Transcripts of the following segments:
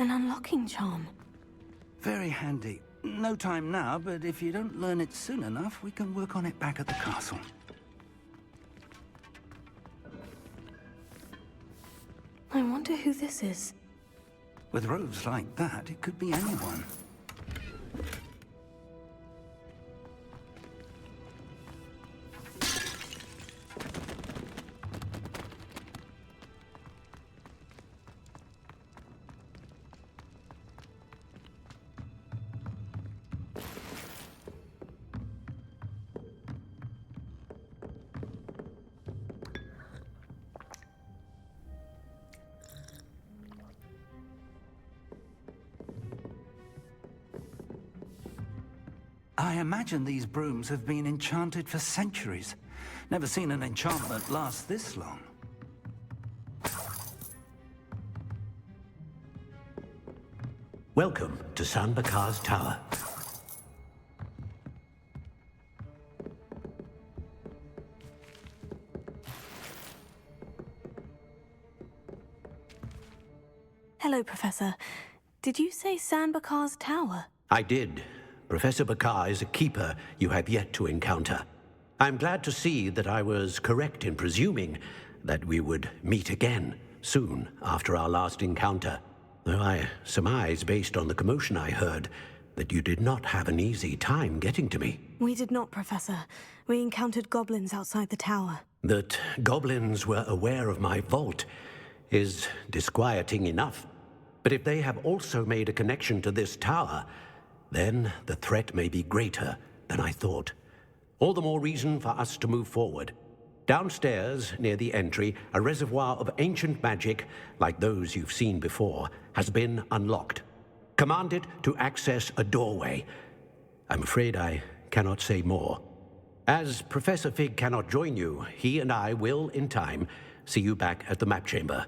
An unlocking charm. Very handy. No time now, but if you don't learn it soon enough, we can work on it back at the castle. I wonder who this is. With robes like that, it could be anyone. I imagine these brooms have been enchanted for centuries. Never seen an enchantment last this long. Welcome to San Bakar's Tower. Hello, Professor. Did you say San Bakar's Tower? I did. Professor Bakar is a keeper you have yet to encounter. I'm glad to see that I was correct in presuming that we would meet again soon after our last encounter. Though I surmise, based on the commotion I heard, that you did not have an easy time getting to me. We did not, Professor. We encountered goblins outside the tower. That goblins were aware of my vault is disquieting enough. But if they have also made a connection to this tower, then the threat may be greater than I thought. All the more reason for us to move forward. Downstairs, near the entry, a reservoir of ancient magic, like those you've seen before, has been unlocked. Command it to access a doorway. I'm afraid I cannot say more. As Professor Fig cannot join you, he and I will, in time, see you back at the map chamber.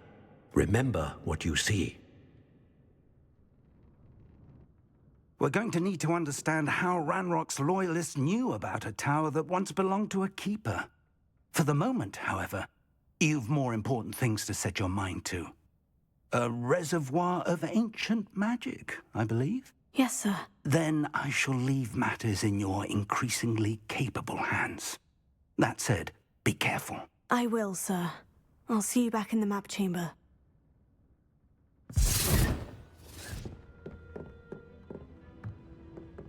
Remember what you see. We're going to need to understand how Ranrock's loyalists knew about a tower that once belonged to a keeper. For the moment, however, you've more important things to set your mind to. A reservoir of ancient magic, I believe? Yes, sir. Then I shall leave matters in your increasingly capable hands. That said, be careful. I will, sir. I'll see you back in the map chamber.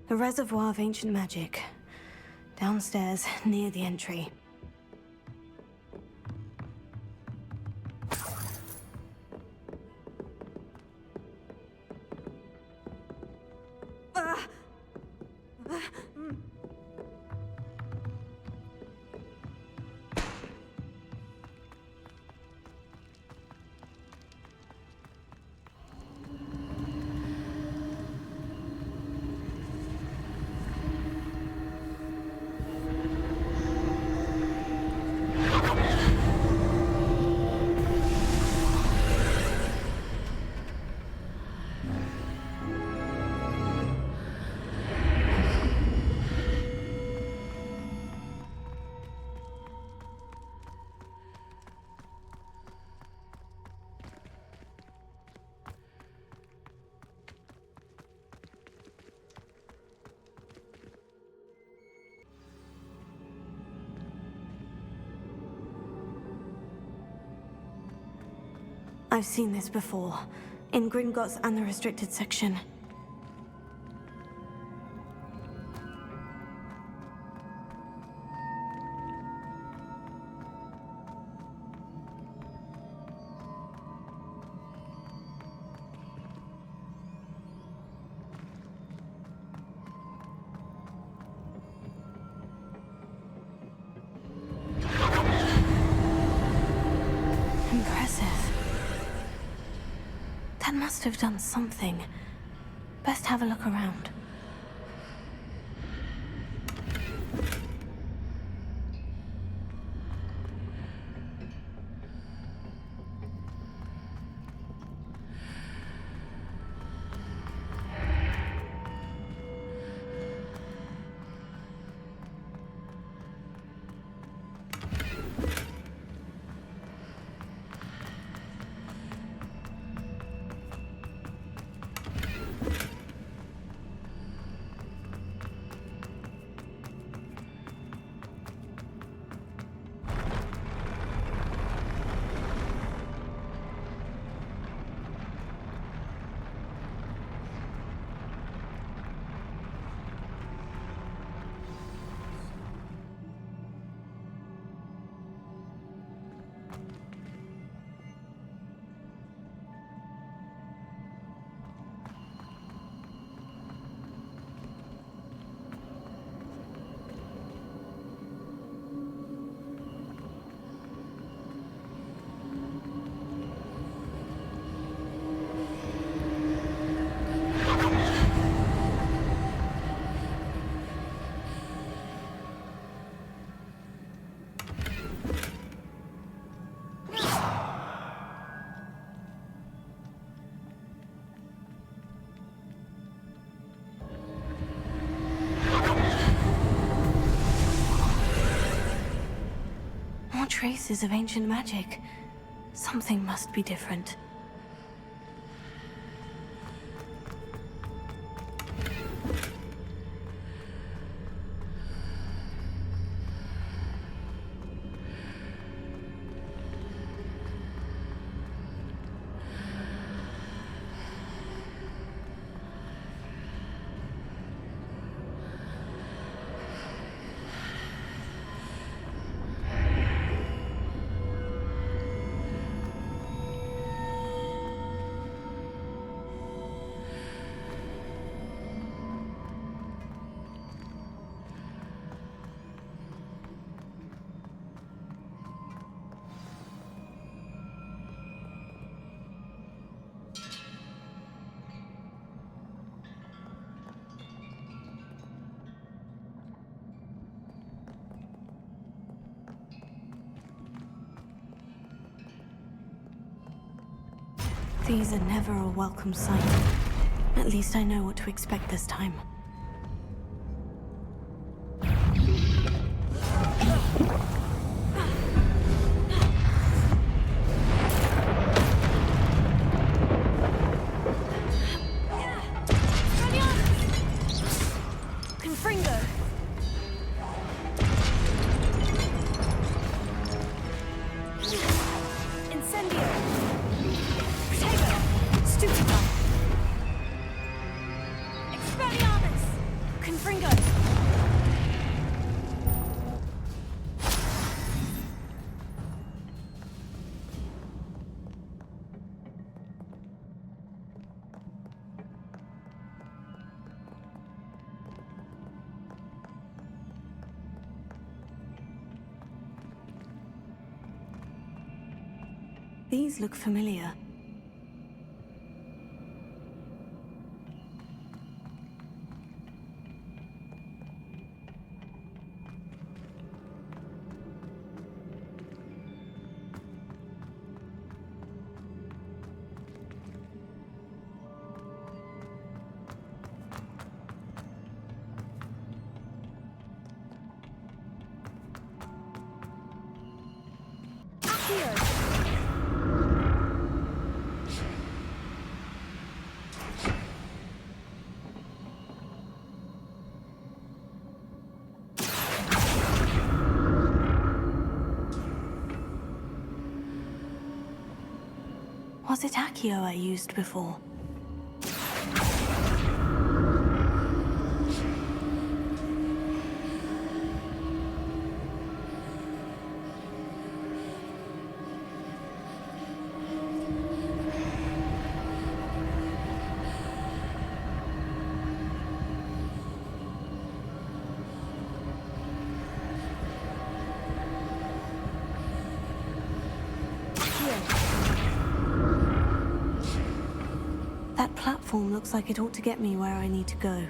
A reservoir of ancient magic. Downstairs, near the entry. I've seen this before, in Gringotts and the restricted section. That must have done something. Best have a look around. traces of ancient magic. Something must be different. These are never a welcome sight. At least I know what to expect this time. These look familiar. Was it Accio I used before? That platform looks like it ought to get me where I need to go.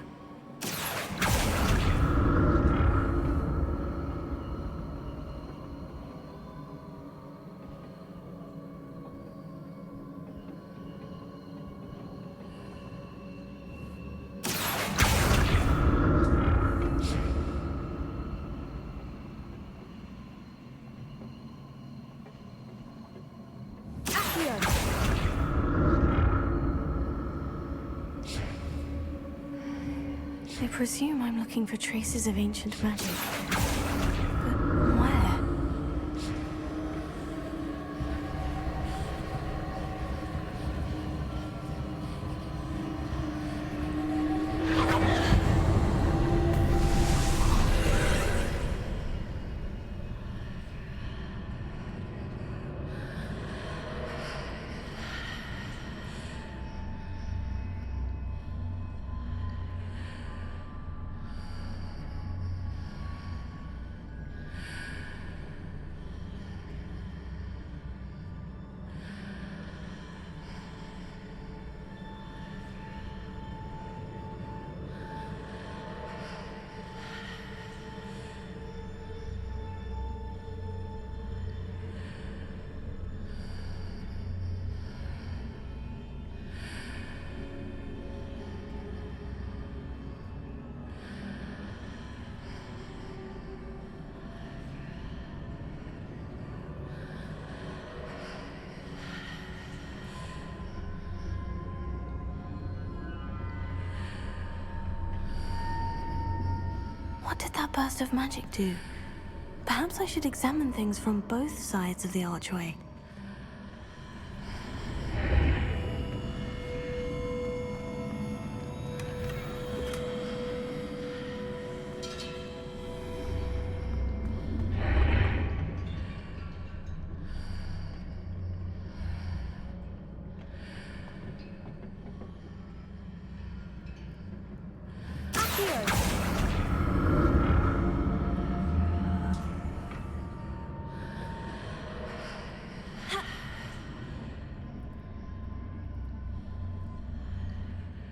I presume I'm looking for traces of ancient magic. But where? What did that burst of magic do? Perhaps I should examine things from both sides of the archway.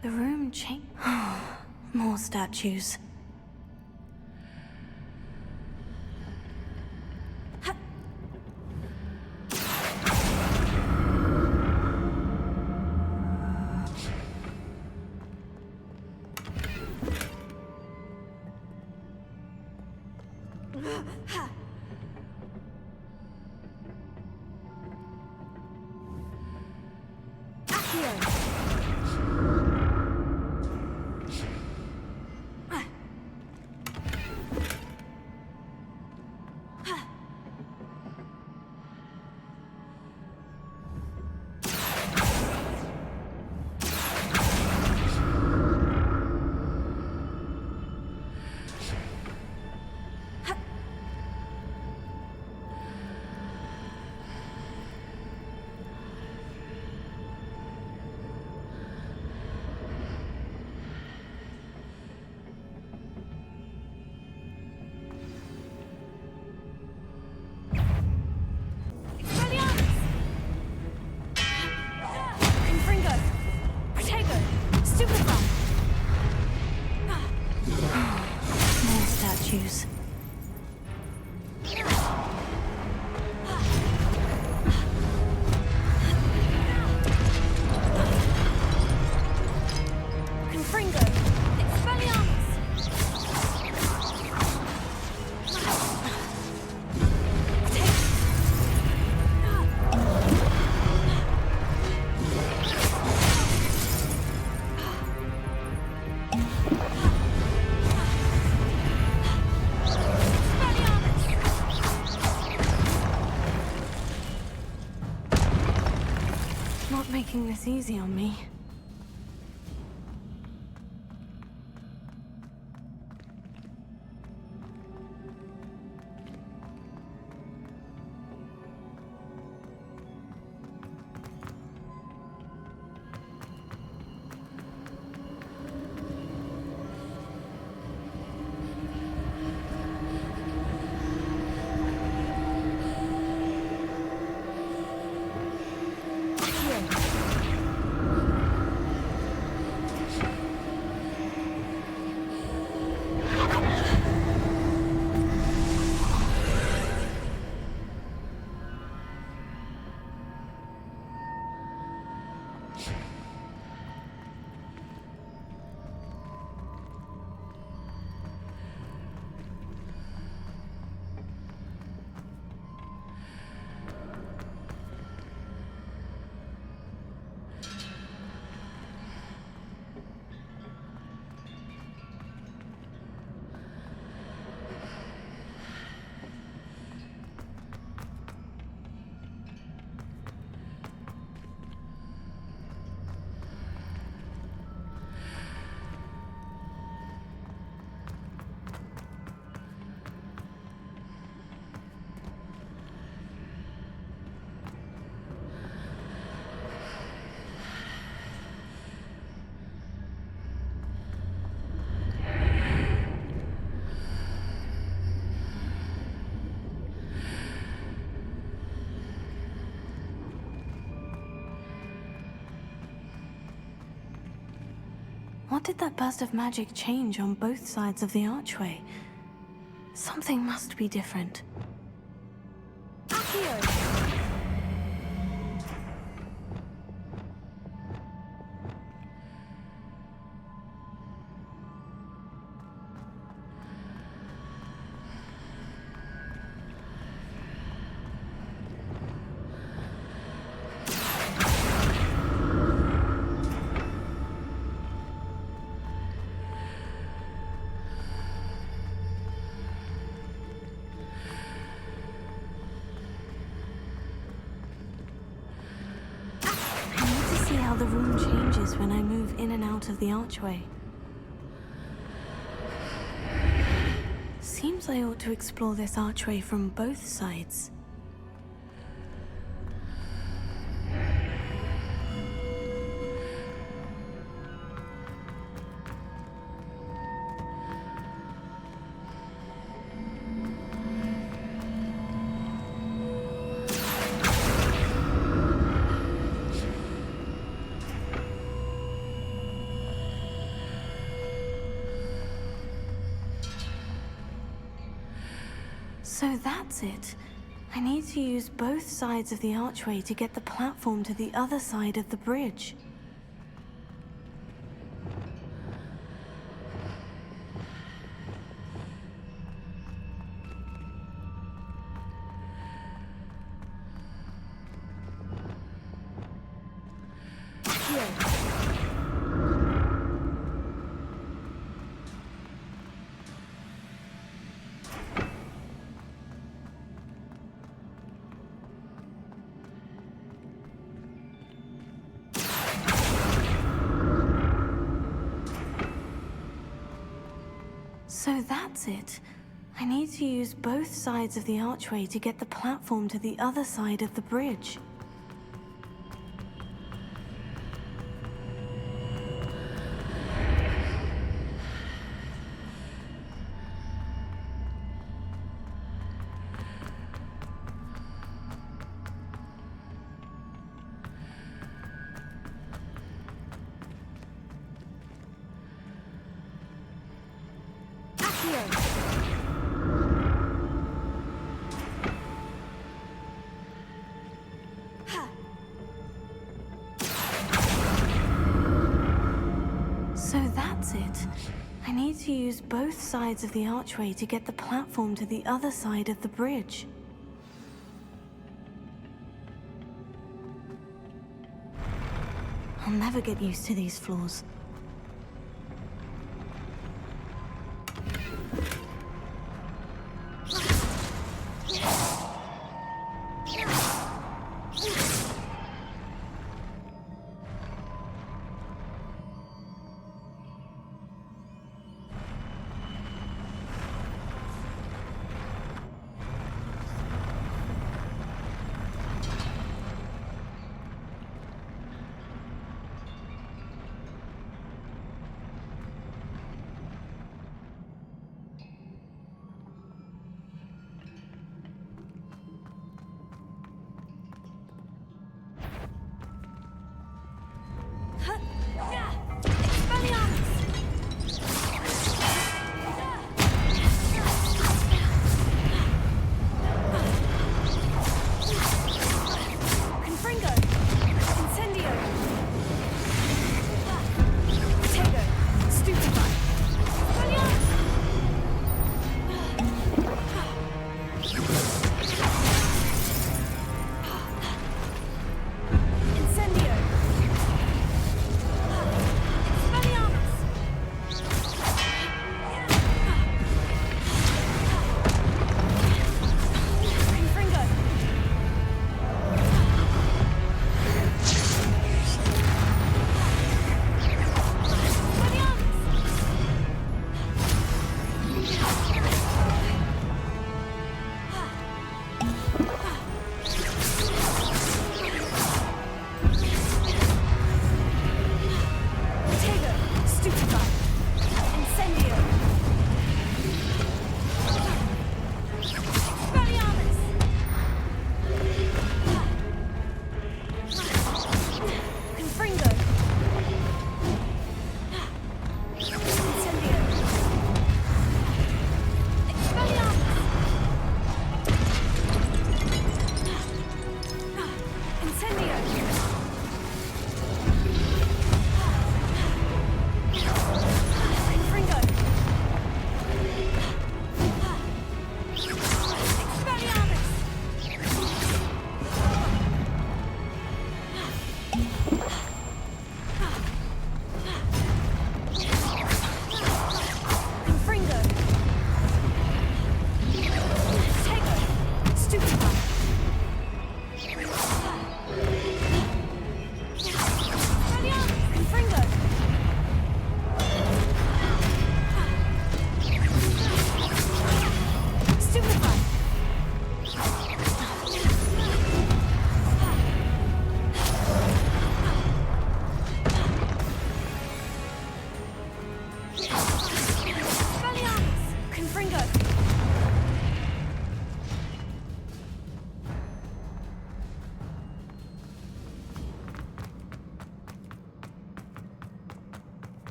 The room changed. More statues. Statues. Not making this easy on me. What did that burst of magic change on both sides of the archway? Something must be different. the room changes when I move in and out of the archway. Seems I ought to explore this archway from both sides. So that's it. I need to use both sides of the archway to get the platform to the other side of the bridge. So that's it. I need to use both sides of the archway to get the platform to the other side of the bridge. So that's it. I need to use both sides of the archway to get the platform to the other side of the bridge. I'll never get used to these floors.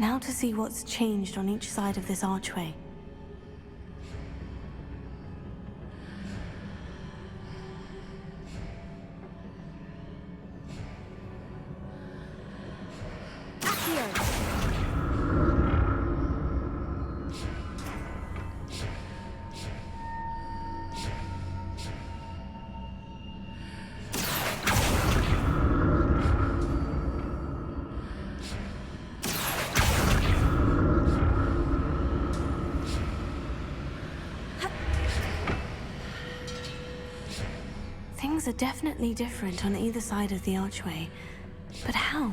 Now to see what's changed on each side of this archway. Things are definitely different on either side of the archway, but how?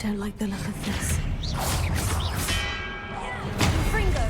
Don't like the look of this. Fringo!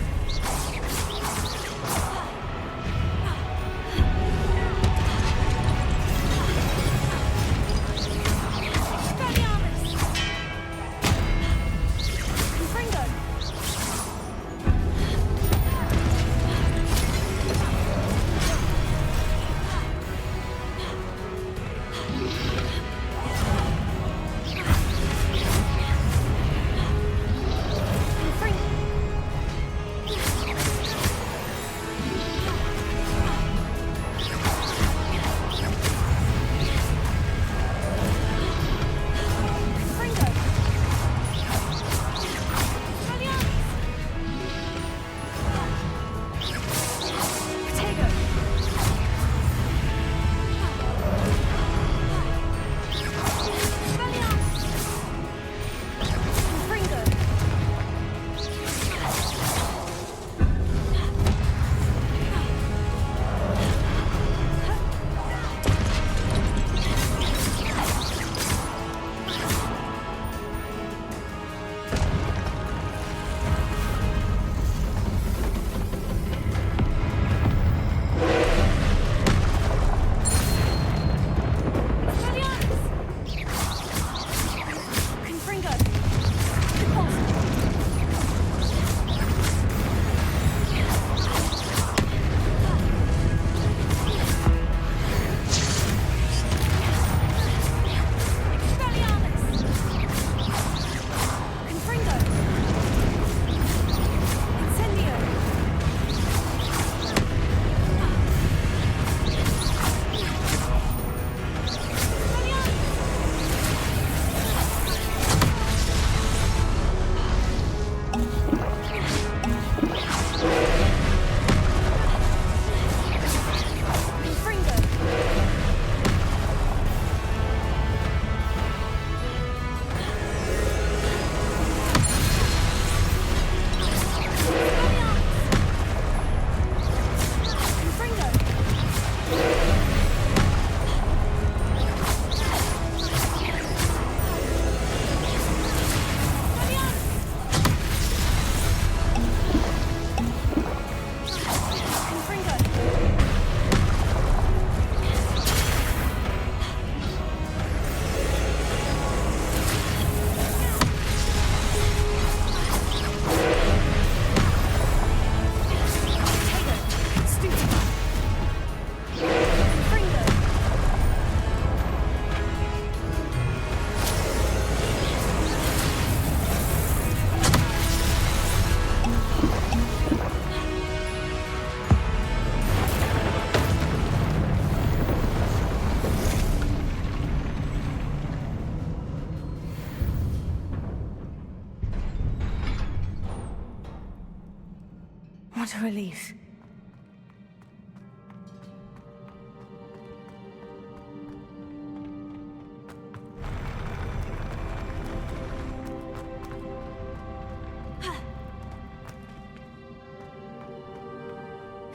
What a relief.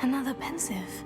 Another pensive.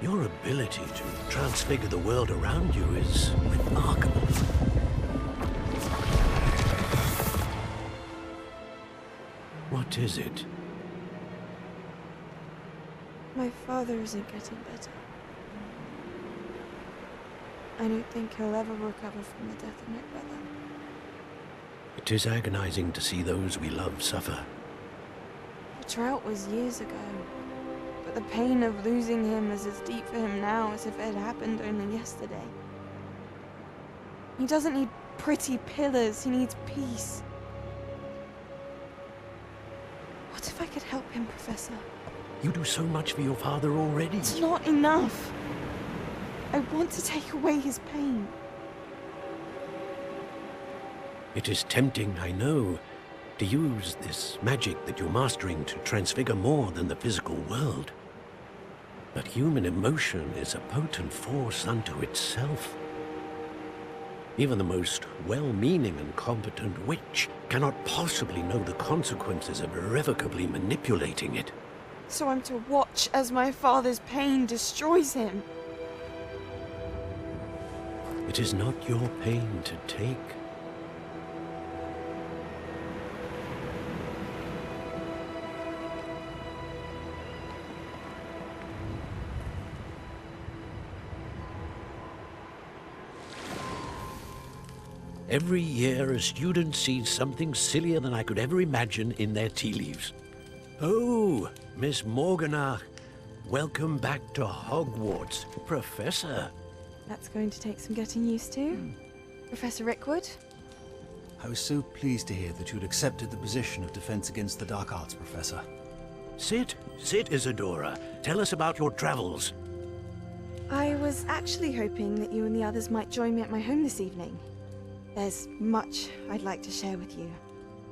Your ability to transfigure the world around you is remarkable. What is it? My father isn't getting better. I don't think he'll ever recover from the death of my brother. It is agonizing to see those we love suffer. The drought was years ago, but the pain of losing him is as deep for him now as if it had happened only yesterday. He doesn't need pretty pillars, he needs peace. What if I could help him, Professor? You do so much for your father already. It's not enough. I want to take away his pain. It is tempting, I know, to use this magic that you're mastering to transfigure more than the physical world. But human emotion is a potent force unto itself. Even the most well-meaning and competent witch cannot possibly know the consequences of irrevocably manipulating it. So I'm to watch as my father's pain destroys him. It is not your pain to take. Every year, a student sees something sillier than I could ever imagine in their tea leaves. Oh, Miss Morganach, welcome back to Hogwarts, Professor. That's going to take some getting used to. Professor Rickwood? I was so pleased to hear that you'd accepted the position of Defense Against the Dark Arts, Professor. Sit, Isadora. Tell us about your travels. I was actually hoping that you and the others might join me at my home this evening. There's much I'd like to share with you.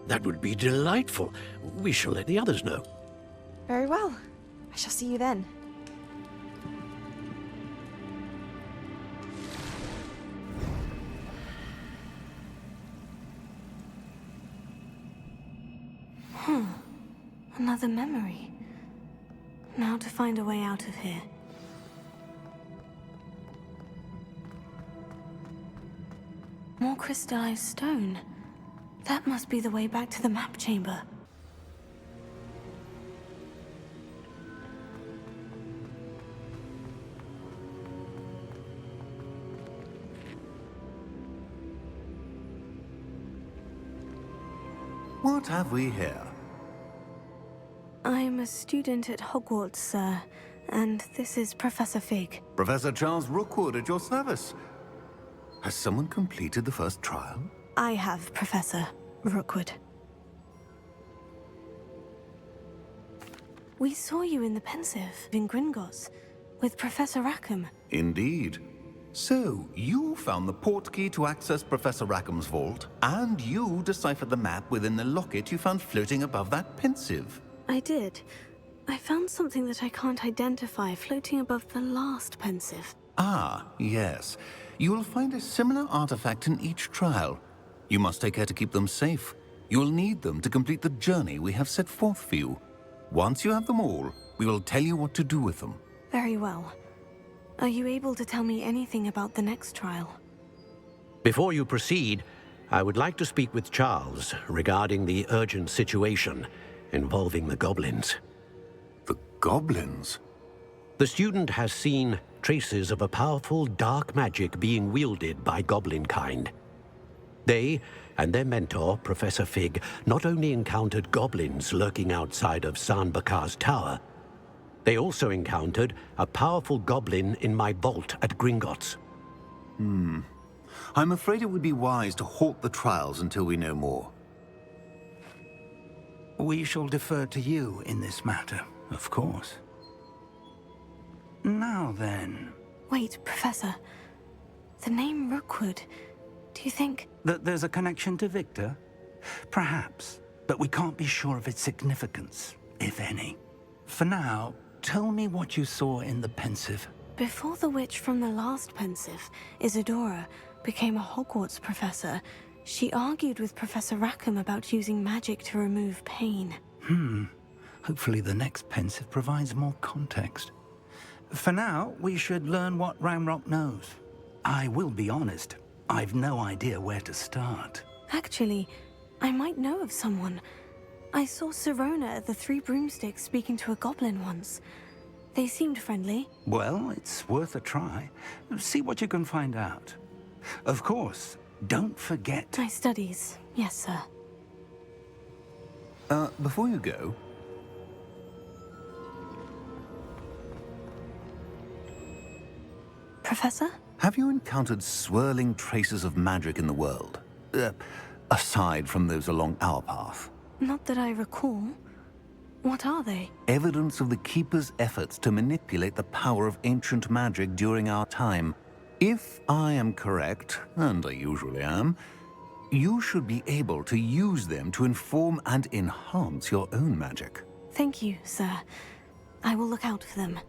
That would be delightful. We shall let the others know. Very well. I shall see you then. Another memory. Now to find a way out of here. More crystallized stone. That must be the way back to the map chamber. What have we here? I'm a student at Hogwarts, sir, and this is Professor Fig. Professor Charles Rookwood at your service. Has someone completed the first trial? I have, Professor Rookwood. We saw you in the Pensive in Gringotts with Professor Rackham. Indeed. So, you found the portkey to access Professor Rackham's vault, and you deciphered the map within the locket you found floating above that Pensive. I did. I found something that I can't identify floating above the last Pensive. Ah, yes. You will find a similar artifact in each trial. You must take care to keep them safe. You will need them to complete the journey we have set forth for you. Once you have them all, we will tell you what to do with them. Very well. Are you able to tell me anything about the next trial? Before you proceed, I would like to speak with Charles regarding the urgent situation involving the goblins. The goblins? The student has seen traces of a powerful dark magic being wielded by goblin kind. They and their mentor, Professor Fig, not only encountered goblins lurking outside of San Bakar's tower, they also encountered a powerful goblin in my vault at Gringotts. I'm afraid it would be wise to halt the trials until we know more. We shall defer to you in this matter, of course. Now then... Wait, Professor. The name Rookwood. Do you think... That there's a connection to Victor? Perhaps, but we can't be sure of its significance, if any. For now, tell me what you saw in the Pensive. Before the witch from the last Pensive, Isadora, became a Hogwarts professor, she argued with Professor Rackham about using magic to remove pain. Hopefully the next Pensive provides more context. For now, we should learn what Ranrock knows. I will be honest, I've no idea where to start. Actually, I might know of someone. I saw Sirona at the Three Broomsticks speaking to a goblin once. They seemed friendly. Well, it's worth a try. See what you can find out. Of course, don't forget... My studies, yes, sir. Before you go... Professor? Have you encountered swirling traces of magic in the world? Aside from those along our path? Not that I recall. What are they? Evidence of the Keeper's efforts to manipulate the power of ancient magic during our time. If I am correct, and I usually am, you should be able to use them to inform and enhance your own magic. Thank you, sir. I will look out for them.